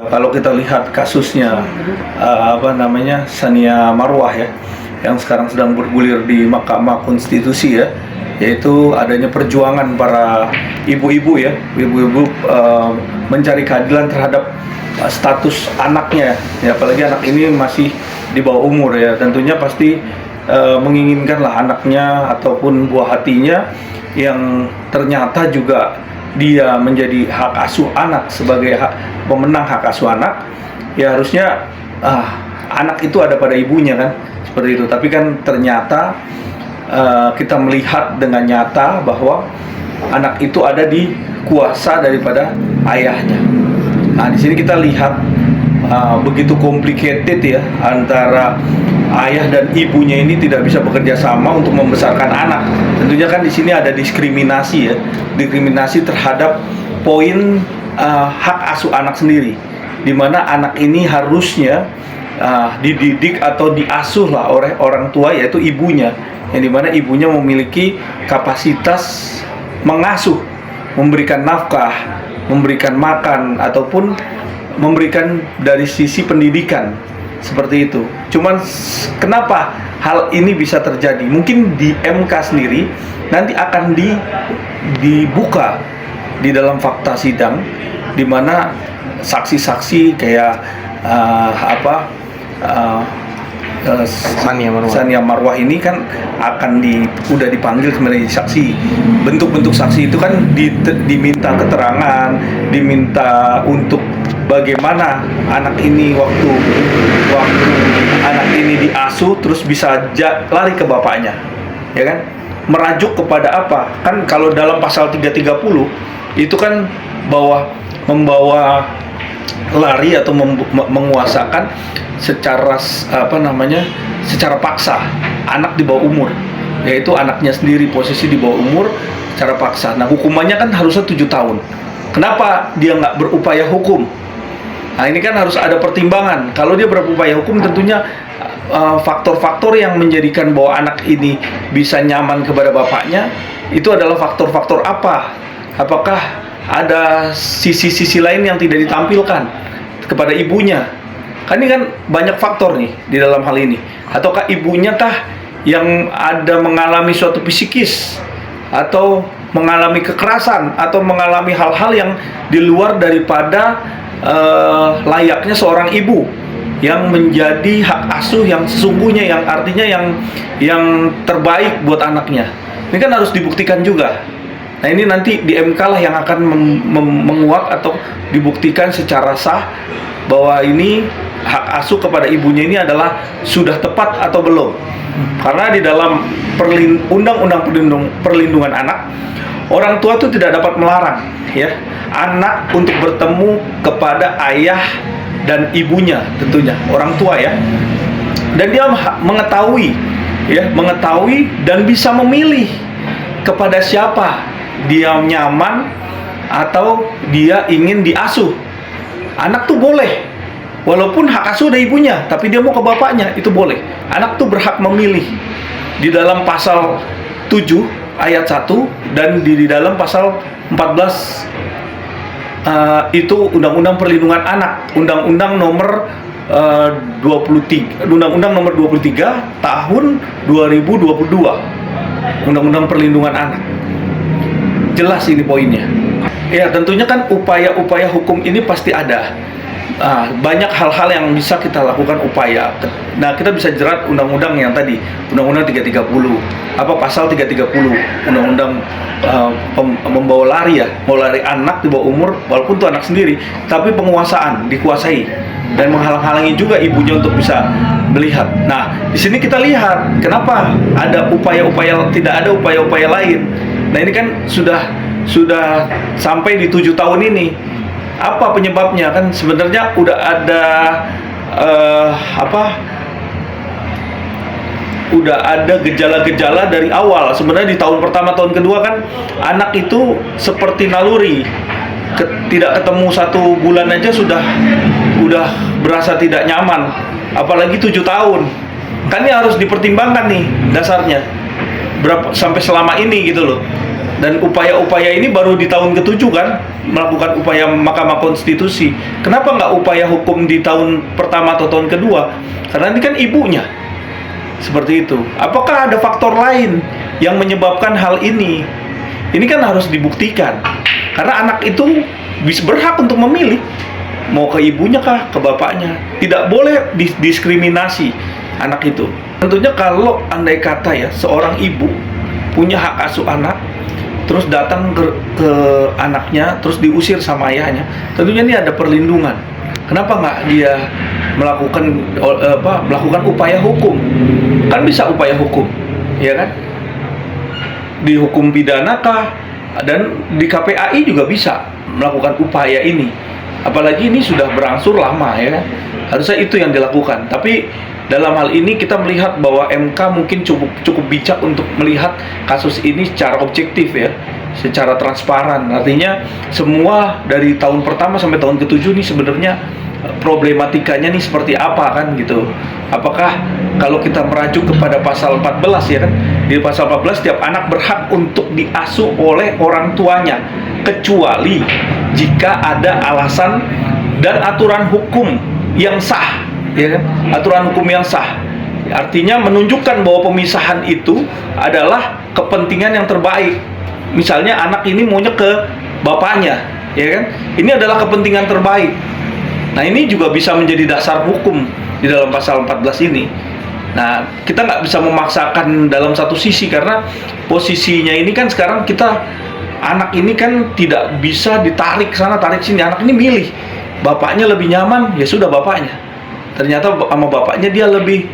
kalau kita lihat kasusnya Tsania Marwah ya, yang sekarang sedang bergulir di Mahkamah Konstitusi ya, yaitu adanya perjuangan para ibu-ibu ya, mencari keadilan terhadap status anaknya ya, apalagi anak ini masih di bawah umur ya, tentunya pasti menginginkanlah anaknya ataupun buah hatinya yang ternyata juga dia menjadi hak asuh anak, sebagai pemenang hak asuh anak ya, harusnya anak itu ada pada ibunya kan, seperti itu. Tapi kan ternyata kita melihat dengan nyata bahwa anak itu ada di kuasa daripada ayahnya. Nah, di sini kita lihat begitu complicated ya, antara ayah dan ibunya ini tidak bisa bekerja sama untuk membesarkan anak. Tentunya kan di sini ada diskriminasi ya, diskriminasi terhadap poin hak asuh anak sendiri, di mana anak ini harusnya dididik atau diasuh lah oleh orang tua, yaitu ibunya, yang dimana ibunya memiliki kapasitas mengasuh, memberikan nafkah, memberikan makan, ataupun memberikan dari sisi pendidikan, seperti itu. Cuman kenapa hal ini bisa terjadi? Mungkin di MK sendiri nanti akan dibuka di dalam fakta sidang, di mana saksi-saksi kayak Tsania Marwah ini kan akan udah dipanggil sebagai saksi. Bentuk-bentuk saksi itu kan diminta keterangan, diminta untuk bagaimana anak ini waktu anak ini diasuh terus bisa lari ke bapaknya, ya kan? Merajuk kepada apa? Kan kalau dalam pasal 330 itu kan membawa lari atau menguasakan secara secara paksa anak di bawah umur, yaitu anaknya sendiri posisi di bawah umur secara paksa. Nah, hukumannya kan harusnya 7 tahun. Kenapa dia nggak berupaya hukum? Nah, ini kan harus ada pertimbangan. Kalau dia berupaya hukum, tentunya faktor-faktor yang menjadikan bahwa anak ini bisa nyaman kepada bapaknya itu adalah faktor-faktor apa? Apakah ada sisi-sisi lain yang tidak ditampilkan kepada ibunya? Kan ini kan banyak faktor nih di dalam hal ini. Ataukah ibunya kah yang ada mengalami suatu psikis, atau mengalami kekerasan, atau mengalami hal-hal yang di luar daripada layaknya seorang ibu yang menjadi hak asuh yang sesungguhnya, yang artinya yang terbaik buat anaknya. Ini kan harus dibuktikan juga. Nah, ini nanti di MK lah yang akan menguak atau dibuktikan secara sah bahwa ini hak asuh kepada ibunya ini adalah sudah tepat atau belum. Karena di dalam Undang-Undang Perlindungan Anak, orang tua itu tidak dapat melarang ya anak untuk bertemu kepada ayah dan ibunya, tentunya orang tua ya. Dan dia mengetahui dan bisa memilih kepada siapa dia nyaman atau dia ingin diasuh. Anak tuh boleh, walaupun hak asuh dari ibunya, tapi dia mau ke bapaknya, itu boleh. Anak tuh berhak memilih di dalam pasal 7 ayat 1 dan di dalam pasal 14 itu Undang-Undang Perlindungan Anak, Undang-Undang nomor 23 tahun 2022, Undang-Undang Perlindungan Anak. Jelas ini poinnya. Ya, tentunya kan upaya-upaya hukum ini pasti ada. Banyak hal-hal yang bisa kita lakukan upaya. Nah, kita bisa jerat undang-undang yang tadi, Undang-Undang 330. Apa pasal 330? Undang-undang membawa lari ya, mau lari anak di bawah umur, walaupun itu anak sendiri, tapi dikuasai dan menghalang-halangi juga ibunya untuk bisa melihat. Nah, di sini kita lihat kenapa ada upaya-upaya, tidak ada upaya-upaya lain. Nah, ini kan sudah sampai di 7 tahun ini. Apa penyebabnya? Kan sebenarnya udah ada udah ada gejala-gejala dari awal. Sebenarnya di tahun pertama, tahun kedua kan anak itu seperti naluri. Tidak ketemu 1 bulan aja udah berasa tidak nyaman. Apalagi 7 tahun. Kan ini harus dipertimbangkan nih dasarnya. Berapa sampai selama ini gitu loh. Dan upaya-upaya ini baru di tahun ke-7 kan melakukan upaya Mahkamah Konstitusi. Kenapa nggak upaya hukum di tahun pertama atau tahun kedua? Karena ini kan ibunya. Seperti itu. Apakah ada faktor lain yang menyebabkan hal ini? Ini kan harus dibuktikan. Karena anak itu bisa berhak untuk memilih mau ke ibunya kah, ke bapaknya. Tidak boleh didiskriminasi anak itu. Tentunya kalau andai kata ya seorang ibu punya hak asuh anak, terus datang ke anaknya, terus diusir sama ayahnya, tentunya ini ada perlindungan. Kenapa nggak dia melakukan upaya hukum? Kan bisa upaya hukum, ya kan? Dihukum pidana kah? Dan di KPAI juga bisa melakukan upaya ini. Apalagi ini sudah berangsur lama, ya kan? Harusnya itu yang dilakukan. Tapi dalam hal ini kita melihat bahwa MK mungkin cukup bijak untuk melihat kasus ini secara objektif ya, secara transparan. Artinya semua dari tahun pertama sampai tahun ke-7 nih sebenarnya problematikanya nih seperti apa kan gitu. Apakah kalau kita merujuk kepada pasal 14 ya kan, di pasal 14 setiap anak berhak untuk diasuh oleh orang tuanya kecuali jika ada alasan dan aturan hukum yang sah, ya kan? Aturan hukum yang sah artinya menunjukkan bahwa pemisahan itu adalah kepentingan yang terbaik. Misalnya anak ini maunya ke bapaknya, ya kan? Ini adalah kepentingan terbaik. Nah, ini juga bisa menjadi dasar hukum di dalam pasal 14 ini. Nah, kita nggak bisa memaksakan dalam satu sisi karena posisinya ini kan sekarang kita anak ini kan tidak bisa ditarik sana tarik sini. Anak ini milih bapaknya lebih nyaman, ya sudah bapaknya. Ternyata sama bapaknya dia lebih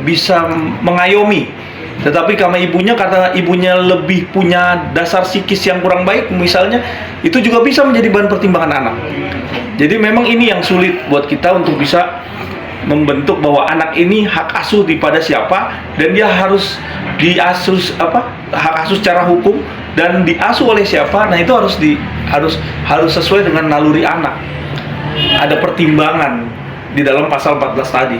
bisa mengayomi. Tetapi karena ibunya lebih punya dasar psikis yang kurang baik misalnya, itu juga bisa menjadi bahan pertimbangan anak. Jadi memang ini yang sulit buat kita untuk bisa membentuk bahwa anak ini hak asuh pada siapa dan dia harus diasuh hak asuh secara hukum dan diasuh oleh siapa. Nah, itu harus sesuai dengan naluri anak. Ada pertimbangan di dalam pasal 14 tadi.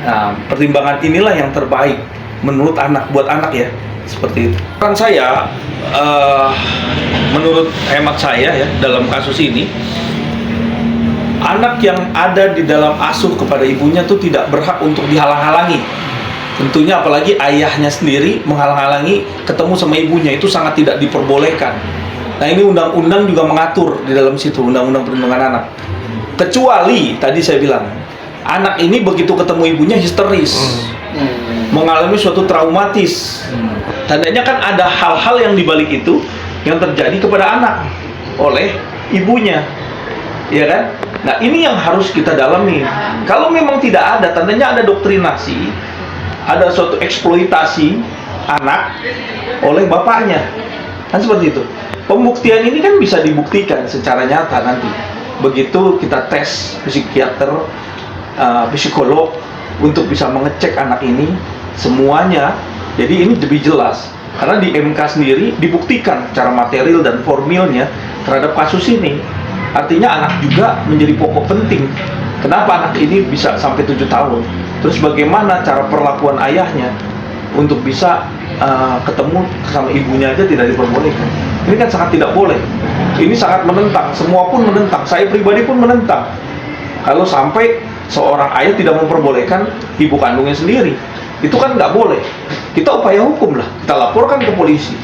Nah, pertimbangan inilah yang terbaik menurut anak, buat anak ya, seperti itu. Kan saya, menurut hemat saya ya, dalam kasus ini, anak yang ada di dalam asuh kepada ibunya tuh tidak berhak untuk dihalang-halangi. Tentunya apalagi ayahnya sendiri menghalang-halangi ketemu sama ibunya, itu sangat tidak diperbolehkan. Nah, ini undang-undang juga mengatur di dalam situ, undang-undang perlindungan anak. Kecuali, tadi saya bilang, anak ini begitu ketemu ibunya histeris. Mengalami suatu traumatis. Tandanya kan ada hal-hal yang dibalik itu yang terjadi kepada anak oleh ibunya, ya kan? Nah, ini yang harus kita dalami. Kalau memang tidak ada, tandanya ada doktrinasi, ada suatu eksploitasi anak oleh bapaknya, kan seperti itu. Pembuktian ini kan bisa dibuktikan secara nyata nanti. Begitu kita tes psikiater, psikolog untuk bisa mengecek anak ini semuanya. Jadi ini lebih jelas karena di MK sendiri dibuktikan secara material dan formilnya terhadap kasus ini. Artinya anak juga menjadi pokok penting. Kenapa anak ini bisa sampai 7 tahun? Terus bagaimana cara perlakuan ayahnya untuk bisa ketemu sama ibunya aja tidak diperbolehkan. Ini kan sangat tidak boleh. Ini sangat menentang, semua pun menentang. Saya pribadi pun menentang. Kalau sampai seorang ayah tidak memperbolehkan ibu kandungnya sendiri, itu kan nggak boleh. Kita upaya hukum lah, kita laporkan ke polisi,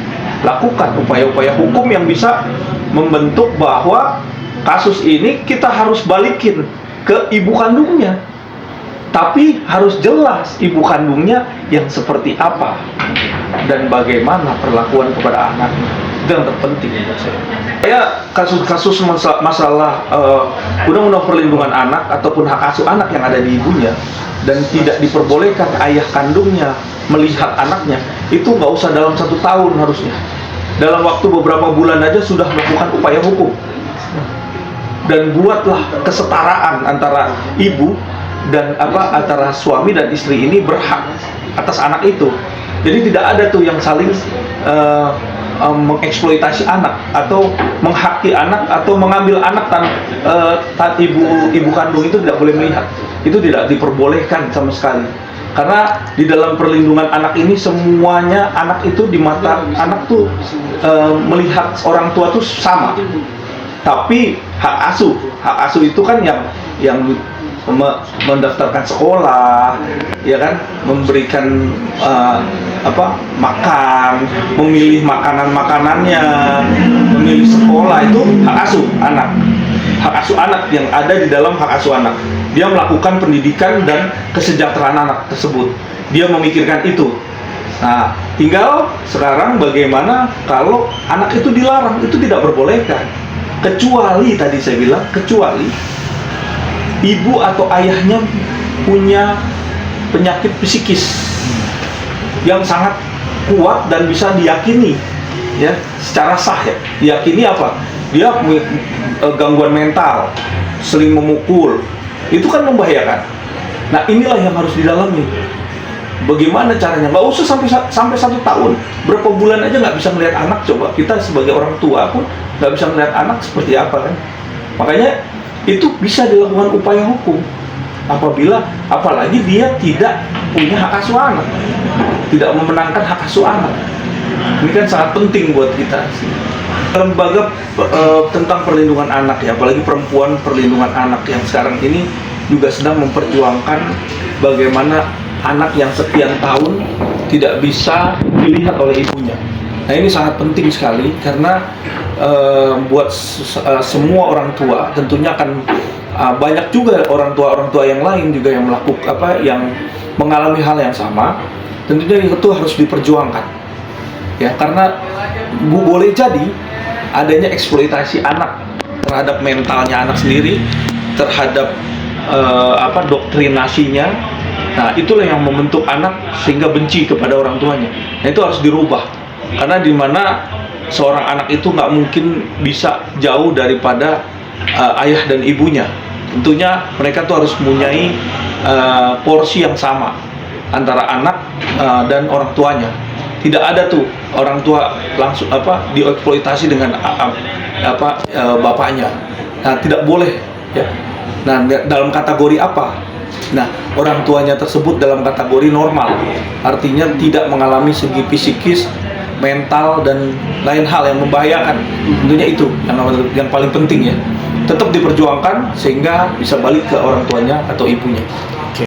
lakukan upaya-upaya hukum yang bisa membentuk bahwa kasus ini kita harus balikin ke ibu kandungnya, tapi harus jelas ibu kandungnya yang seperti apa dan bagaimana perlakuan kepada anaknya. Itu yang terpenting menurut saya. Kasus-kasus masalah undang-undang perlindungan anak ataupun hak asuh anak yang ada di ibunya dan tidak diperbolehkan ayah kandungnya melihat anaknya, itu nggak usah dalam 1 tahun harusnya. Dalam waktu beberapa bulan aja sudah melakukan upaya hukum. Dan buatlah kesetaraan antara ibu dan antara suami dan istri ini berhak atas anak itu. Jadi tidak ada tuh yang saling mengeksploitasi anak atau menghaki anak atau mengambil anak ibu kandung itu tidak boleh melihat. Itu tidak diperbolehkan sama sekali. Karena di dalam perlindungan anak ini semuanya anak itu di mata anak tuh melihat orang tua tuh sama. Tapi hak asuh itu kan yang mendaftarkan sekolah, ya kan, memberikan makan, memilih makanannya, memilih sekolah, itu hak asuh anak. Hak asuh anak yang ada di dalam hak asuh anak. Dia melakukan pendidikan dan kesejahteraan anak tersebut. Dia memikirkan itu. Nah, tinggal sekarang bagaimana kalau anak itu dilarang, itu tidak diperbolehkan. Kecuali tadi saya bilang, kecuali ibu atau ayahnya punya penyakit psikis yang sangat kuat dan bisa diyakini, ya, secara sah, ya. Diyakini apa? Dia punya gangguan mental, sering memukul, itu kan membahayakan. Nah, inilah yang harus didalami. Bagaimana caranya? Nggak usah sampai 1 tahun, berapa bulan aja nggak bisa melihat anak. Coba kita sebagai orang tua pun nggak bisa melihat anak seperti apa, kan? Makanya itu bisa dilakukan upaya hukum apabila, apalagi dia tidak punya hak asuh anak, tidak memenangkan hak asuh anak. Ini kan sangat penting buat kita. Lembaga tentang perlindungan anak, ya, apalagi perempuan perlindungan anak yang sekarang ini juga sedang memperjuangkan bagaimana anak yang sekian tahun tidak bisa dilihat oleh ibunya. Nah, ini sangat penting sekali karena buat semua orang tua tentunya akan banyak juga orang tua yang lain juga yang melakukan yang mengalami hal yang sama. Tentunya itu harus diperjuangkan, ya, karena boleh jadi adanya eksploitasi anak terhadap mentalnya anak sendiri, terhadap doktrinasinya. Nah, itulah yang membentuk anak sehingga benci kepada orang tuanya. Nah, itu harus dirubah, karena di mana seorang anak itu nggak mungkin bisa jauh daripada ayah dan ibunya. Tentunya mereka tuh harus mempunyai porsi yang sama antara anak dan orang tuanya. Tidak ada tuh orang tua langsung dieksploitasi dengan bapaknya. Nah, tidak boleh, ya. Nah, dalam kategori apa? Nah, orang tuanya tersebut dalam kategori normal, artinya tidak mengalami segi psikis, mental, dan lain hal yang membahayakan. Tentunya itu yang paling penting, ya. Tetap diperjuangkan sehingga bisa balik ke orang tuanya atau ibunya.